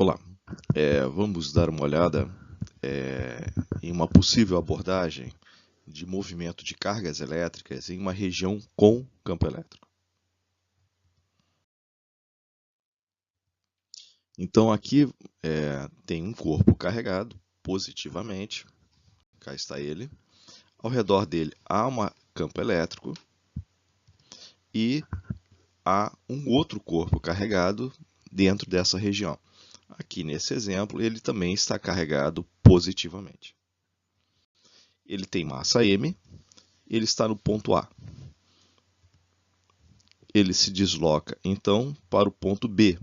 Olá, vamos dar uma olhada em uma possível abordagem de movimento de cargas elétricas em uma região com campo elétrico. Então aqui tem um corpo carregado positivamente, cá está ele. Ao redor dele há um campo elétrico e há um outro corpo carregado dentro dessa região. Aqui nesse exemplo ele também está carregado positivamente. Ele tem massa M, ele está no ponto A. Ele se desloca então para o ponto B.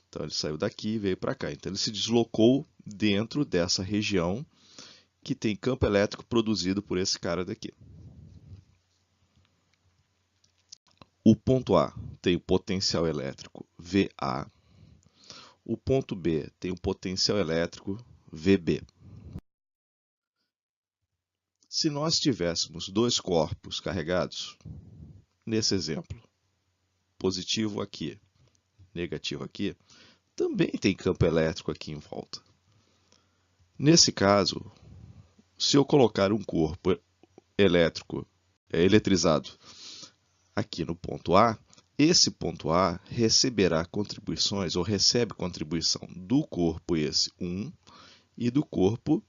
Então ele saiu daqui e veio para cá. Então ele se deslocou dentro dessa região que tem campo elétrico produzido por esse cara daqui. O ponto A tem o potencial elétrico VA. O ponto B tem o potencial elétrico VB. Se nós tivéssemos dois corpos carregados, nesse exemplo, positivo aqui, negativo aqui, também tem campo elétrico aqui em volta. Nesse caso, se eu colocar um corpo elétrico eletrizado aqui no ponto A, esse ponto A receberá contribuições, ou recebe contribuição do corpo esse 1 e do corpo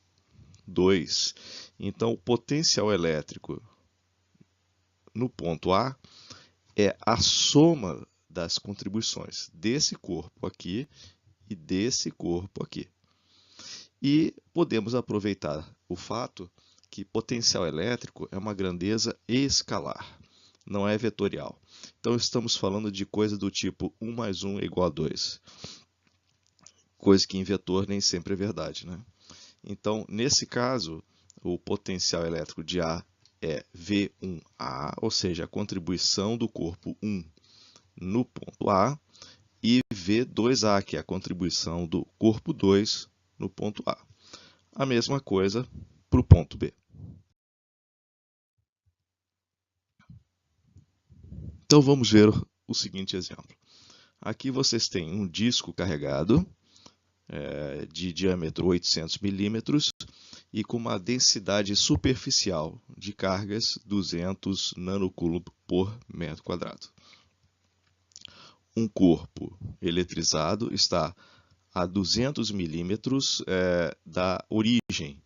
2. Então, o potencial elétrico no ponto A é a soma das contribuições desse corpo aqui e desse corpo aqui. E podemos aproveitar o fato que potencial elétrico é uma grandeza escalar, não é vetorial. Então estamos falando de coisa do tipo 1 mais 1 é igual a 2. Coisa que em vetor nem sempre é verdade, né? Então, nesse caso, o potencial elétrico de A é V1A, ou seja, a contribuição do corpo 1 no ponto A, e V2A, que é a contribuição do corpo 2 no ponto A. A mesma coisa para o ponto B. Então vamos ver o seguinte exemplo. Aqui vocês têm um disco carregado de diâmetro 800 milímetros e com uma densidade superficial de cargas 200 nanocoulombs por metro quadrado. Um corpo eletrizado está a 200 milímetros da origem.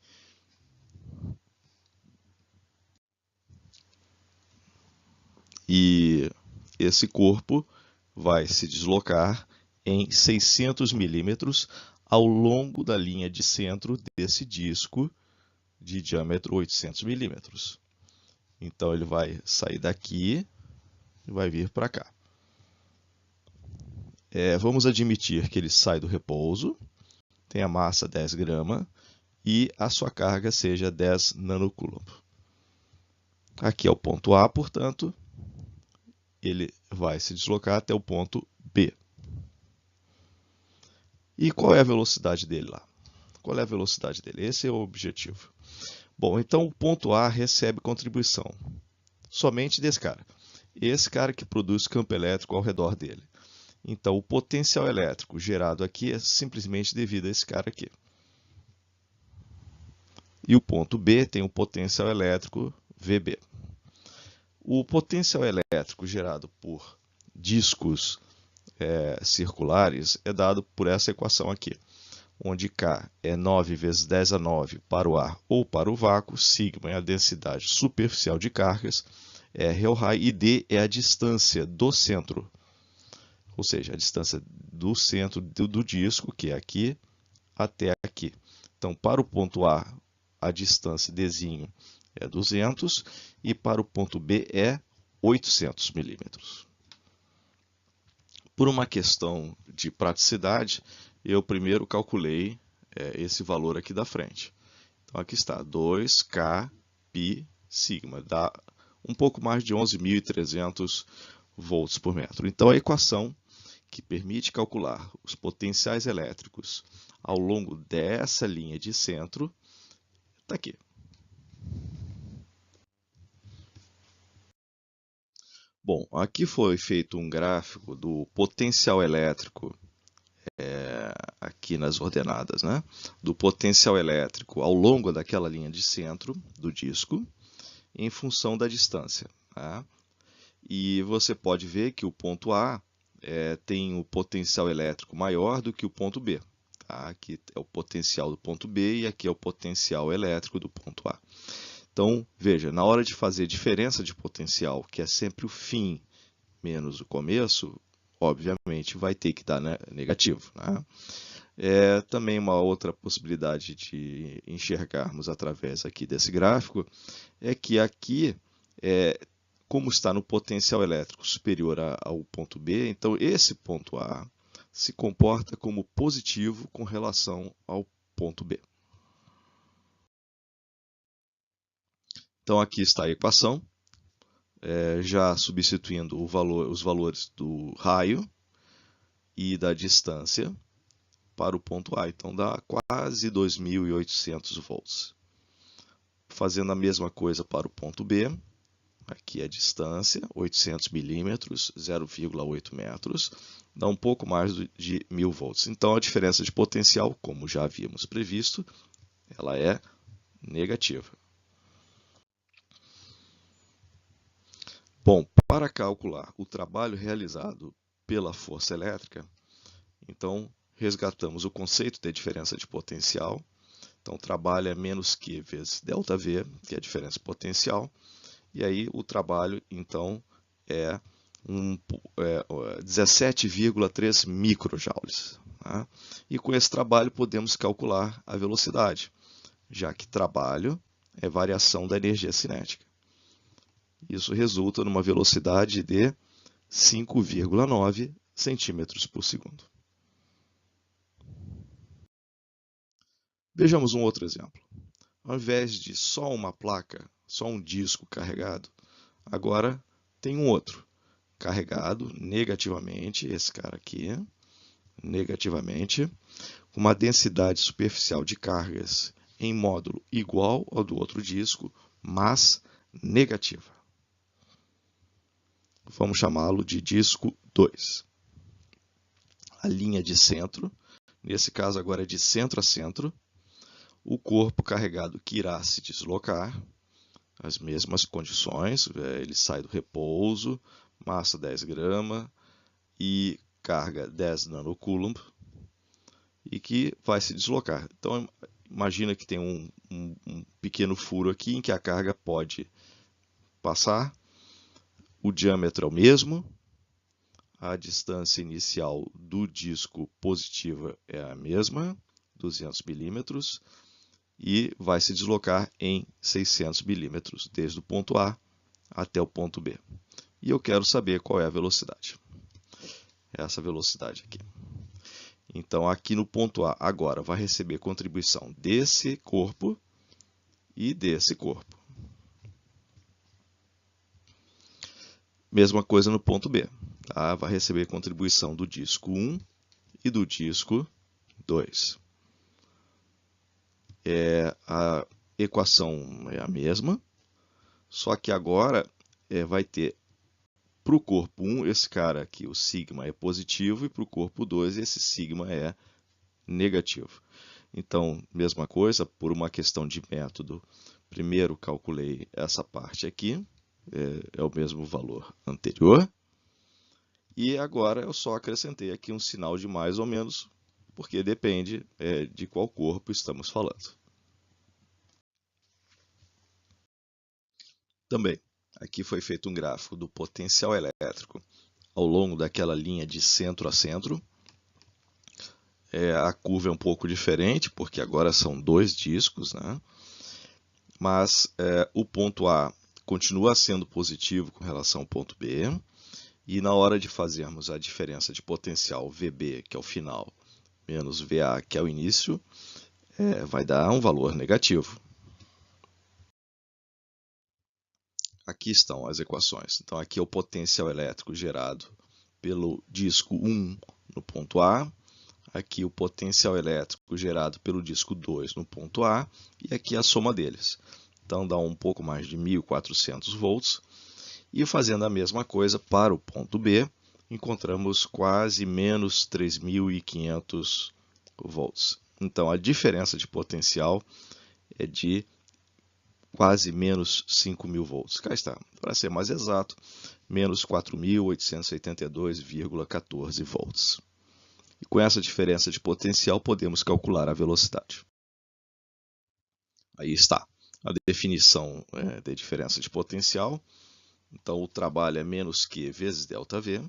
E esse corpo vai se deslocar em 600 milímetros ao longo da linha de centro desse disco de diâmetro 800 milímetros. Então ele vai sair daqui e vai vir para cá. Vamos admitir que ele sai do repouso, tem a massa 10 gramas e a sua carga seja 10 nanocoulombs. Aqui é o ponto A, portanto, ele vai se deslocar até o ponto B. E qual é a velocidade dele lá? Qual é a velocidade dele? Esse é o objetivo. Bom, então o ponto A recebe contribuição somente desse cara. Esse cara que produz campo elétrico ao redor dele. Então o potencial elétrico gerado aqui é simplesmente devido a esse cara aqui. E o ponto B tem o potencial elétrico VB. O potencial elétrico gerado por discos circulares é dado por essa equação aqui, onde K é 9 vezes 10 a 9 para o ar ou para o vácuo, sigma é a densidade superficial de cargas, R é o raio e D é a distância do centro, ou seja, a distância do centro do disco, que é aqui, até aqui. Então, para o ponto a distância Dzinho é 200 e para o ponto B é 800 milímetros. Por uma questão de praticidade, eu primeiro calculei esse valor aqui da frente. Então aqui está, 2K pi sigma, dá um pouco mais de 11.300 volts por metro. Então a equação que permite calcular os potenciais elétricos ao longo dessa linha de centro está aqui. Bom, aqui foi feito um gráfico do potencial elétrico aqui nas ordenadas, né, do potencial elétrico ao longo daquela linha de centro do disco, em função da distância. Tá? E você pode ver que o ponto A tem o potencial elétrico maior do que o ponto B. Tá? Aqui é o potencial do ponto B e aqui é o potencial elétrico do ponto A. Então, veja, na hora de fazer diferença de potencial, que é sempre o fim menos o começo, obviamente vai ter que dar negativo. Né? Também uma outra possibilidade de enxergarmos através aqui desse gráfico é que aqui, como está no potencial elétrico superior ao ponto B, então esse ponto A se comporta como positivo com relação ao ponto B. Então aqui está a equação, já substituindo os valores do raio e da distância para o ponto A. Então dá quase 2.800 volts. Fazendo a mesma coisa para o ponto B, aqui a distância, 800 milímetros, 0,8 metros, dá um pouco mais de 1.000 volts. Então a diferença de potencial, como já havíamos previsto, ela é negativa. Bom, para calcular o trabalho realizado pela força elétrica, então resgatamos o conceito de diferença de potencial. Então, o trabalho é menos Q vezes ΔV, que é a diferença de potencial. E aí o trabalho, então, é 17,3 microjoules. Tá? E com esse trabalho podemos calcular a velocidade, já que trabalho é variação da energia cinética. Isso resulta numa velocidade de 5,9 centímetros por segundo. Vejamos um outro exemplo. Ao invés de só uma placa, só um disco carregado, agora tem um outro carregado negativamente, esse cara aqui, negativamente, com uma densidade superficial de cargas em módulo igual ao do outro disco, mas negativa. Vamos chamá-lo de disco 2. A linha de centro, nesse caso agora é de centro a centro, o corpo carregado que irá se deslocar, as mesmas condições, ele sai do repouso, massa 10 gramas e carga 10 nanocoulomb, e que vai se deslocar. Então, imagina que tem um pequeno furo aqui em que a carga pode passar, o diâmetro é o mesmo, a distância inicial do disco positiva é a mesma, 200 milímetros, e vai se deslocar em 600 milímetros, desde o ponto A até o ponto B. E eu quero saber qual é a velocidade. Essa velocidade aqui. Então, aqui no ponto A, agora, vai receber contribuição desse corpo e desse corpo. Mesma coisa no ponto B. Tá? Vai receber contribuição do disco 1 e do disco 2. A equação é a mesma, só que agora vai ter para o corpo 1, esse cara aqui, o sigma, é positivo, e para o corpo 2, esse sigma é negativo. Então, mesma coisa, por uma questão de método, primeiro calculei essa parte aqui, é o mesmo valor anterior, e agora eu só acrescentei aqui um sinal de mais ou menos, porque depende de qual corpo estamos falando. Também, aqui foi feito um gráfico do potencial elétrico ao longo daquela linha de centro a centro. A curva é um pouco diferente, porque agora são dois discos, né? Mas o ponto A continua sendo positivo com relação ao ponto B, e na hora de fazermos a diferença de potencial VB, que é o final, menos VA, que é o início, vai dar um valor negativo. Aqui estão as equações. Então, aqui é o potencial elétrico gerado pelo disco 1 no ponto A, aqui o potencial elétrico gerado pelo disco 2 no ponto A, e aqui a soma deles. Então, dá um pouco mais de 1.400 volts. E fazendo a mesma coisa para o ponto B, encontramos quase menos 3.500 volts. Então, a diferença de potencial é de quase menos 5.000 volts. Cá está, para ser mais exato, menos 4.882,14 volts. E com essa diferença de potencial, podemos calcular a velocidade. Aí está a definição da diferença de potencial. Então, o trabalho é menos Q vezes ΔV.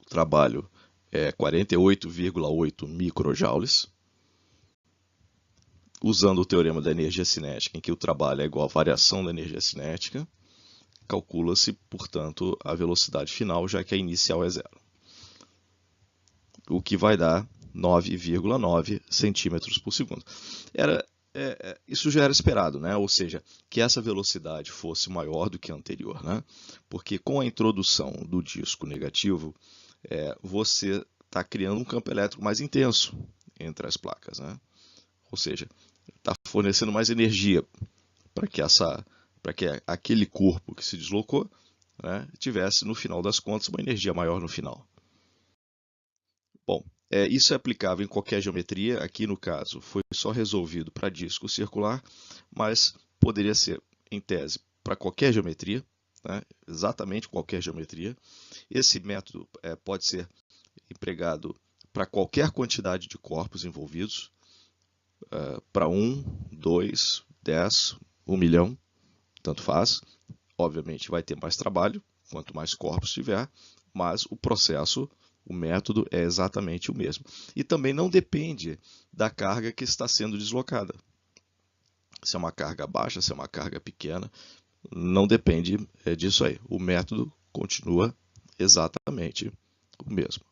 O trabalho é 48,8 microjoules. Usando o teorema da energia cinética, em que o trabalho é igual à variação da energia cinética, calcula-se, portanto, a velocidade final, já que a inicial é zero. O que vai dar 9,9 centímetros por segundo. Isso já era esperado, né? Ou seja, que essa velocidade fosse maior do que a anterior, né? Porque com a introdução do disco negativo, você está criando um campo elétrico mais intenso entre as placas, né? Ou seja, está fornecendo mais energia para que aquele corpo que se deslocou, né, tivesse, no final das contas, uma energia maior no final. Bom, isso é aplicável em qualquer geometria. Aqui, no caso, foi só resolvido para disco circular, mas poderia ser, em tese, para qualquer geometria, né, exatamente qualquer geometria. Esse método pode ser empregado para qualquer quantidade de corpos envolvidos, para 1, 2, 10, 1 milhão, tanto faz. Obviamente vai ter mais trabalho, quanto mais corpos tiver, mas o processo, o método é exatamente o mesmo. E também não depende da carga que está sendo deslocada. Se é uma carga baixa, se é uma carga pequena, não depende disso aí. O método continua exatamente o mesmo.